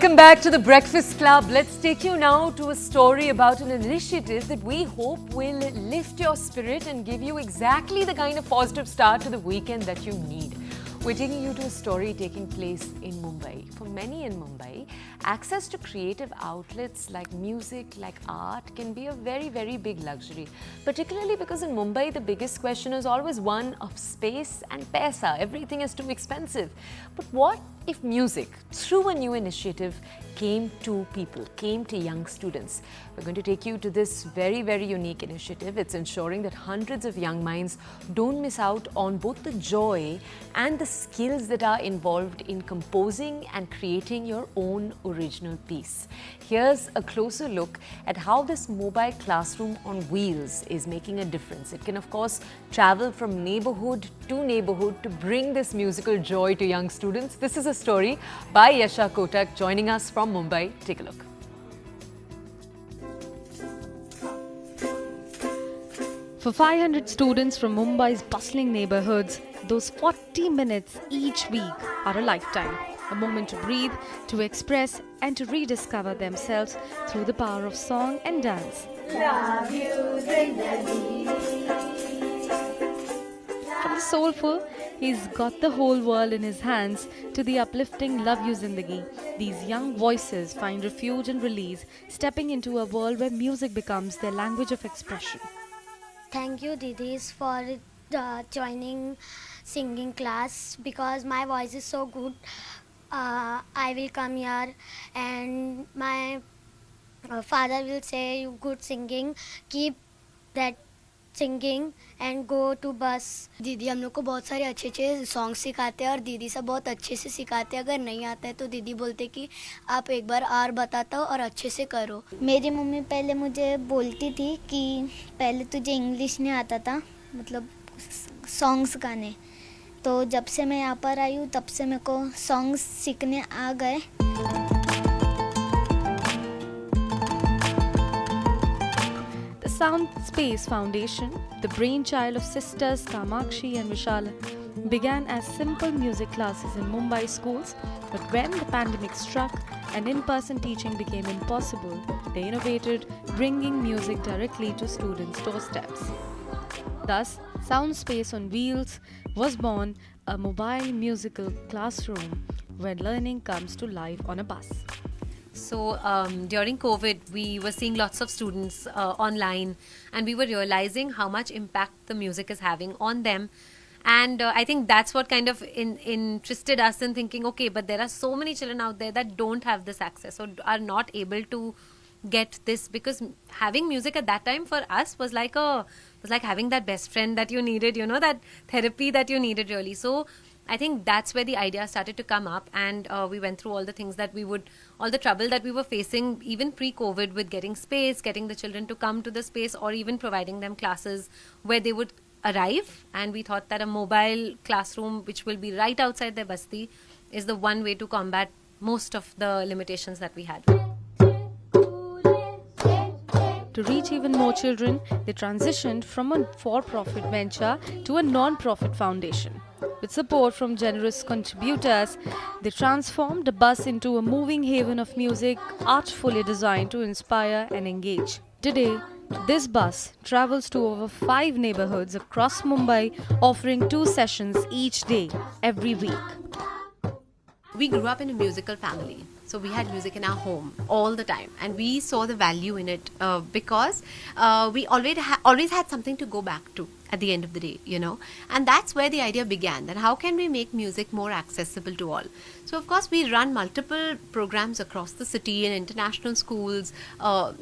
Welcome back to the Breakfast Club. Let's take you now to a story about an initiative that we hope will lift your spirit and give you exactly the kind of positive start to the weekend that you need. We're taking you to a story taking place in Mumbai. For many in Mumbai, access to creative outlets like music, like art can be a very, very big luxury. Particularly because in Mumbai, the biggest question is always one of space and paisa. Everything is too expensive. But what if music, through a new initiative, came to people, came to young students? We're going to take you to this very, very unique initiative. It's ensuring that hundreds of young minds don't miss out on both the joy and the skills that are involved in composing and creating your own original piece. Here's a closer look at how this mobile classroom on wheels is making a difference. It can, of course, travel from neighborhood to bring this musical joy to young students. This is a story by Yasha Kotak joining us from Mumbai. Take a look. For 500 students from Mumbai's bustling neighborhoods, those 40 minutes each week are a lifetime. A moment to breathe, to express and to rediscover themselves through the power of song and dance. From the soulful, he's got the whole world in his hands, to the uplifting Love You Zindagi, these young voices find refuge and release, stepping into a world where music becomes their language of expression. Thank you, Didis, for joining singing class because my voice is so good. I will come here and my father will say, you good singing, keep that singing and go to bus. दीदी हम लोग को बहुत सारे अच्छे अच्छे song सिखाते हैं और दीदी सब बहुत अच्छे से सिखाते हैं. अगर नहीं आता है तो दीदी बोलते कि आप एक बार और बताता हो और अच्छे से करो. मेरी मम्मी पहले मुझे बोलती थी कि पहले तुझे इंग्लिश नहीं आता था, मतलब सॉन्ग्स गाने. तो जब से मैं यहाँ पर आई हूँ तब से मेरे को सॉन्ग्स सीखने आ गए. The Sound Space Foundation, the brainchild of sisters Kamakshi and Vishala, began as simple music classes in Mumbai schools, but when the pandemic struck and in-person teaching became impossible, they innovated, bringing music directly to students' doorsteps. Thus, Sound Space on Wheels was born, a mobile musical classroom where learning comes to life on a bus. So during COVID, we were seeing lots of students online, and we were realizing how much impact the music is having on them. And I think that's what kind of interested us in thinking, okay, but there are so many children out there that don't have this access or are not able to get this, because having music at that time for us was like having that best friend that you needed, you know, that therapy that you needed really. So I think that's where the idea started to come up, and we went through all the things that all the trouble that we were facing even pre-COVID with getting space, getting the children to come to the space, or even providing them classes where they would arrive. And we thought that a mobile classroom which will be right outside their basti is the one way to combat most of the limitations that we had. To reach even more children, they transitioned from a for-profit venture to a non-profit foundation. With support from generous contributors, they transformed the bus into a moving haven of music, artfully designed to inspire and engage. Today, this bus travels to over 5 neighborhoods across Mumbai, offering 2 sessions each day, every week. We grew up in a musical family. So we had music in our home all the time, and we saw the value in it because we always had something to go back to at the end of the day, you know. And that's where the idea began, that how can we make music more accessible to all. So of course we run multiple programs across the city in international schools,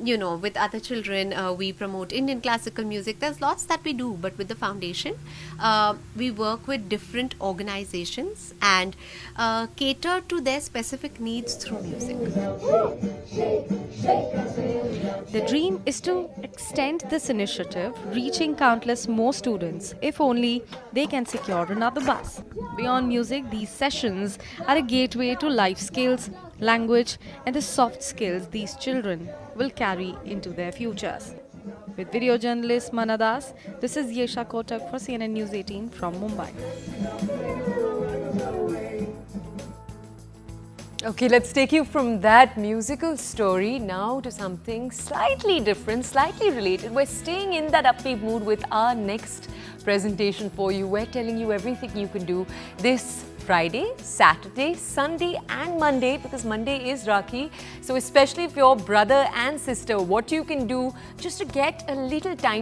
you know, with other children. We promote Indian classical music. There's lots that we do, but with the foundation, we work with different organizations and cater to their specific needs through music. The dream is to extend this initiative, reaching countless more students, if only they can secure another bus. Beyond music, these sessions are a gateway to life skills, language, and the soft skills these children will carry into their futures. With video journalist Manadas, this is Yasha Kotak for CNN News 18 from Mumbai. Okay, let's take you from that musical story now to something slightly different, slightly related. We're staying in that upbeat mood with our next presentation for you. We're telling you everything you can do this Friday, Saturday, Sunday and Monday, because Monday is Rakhi. So especially if you're brother and sister, what you can do just to get a little time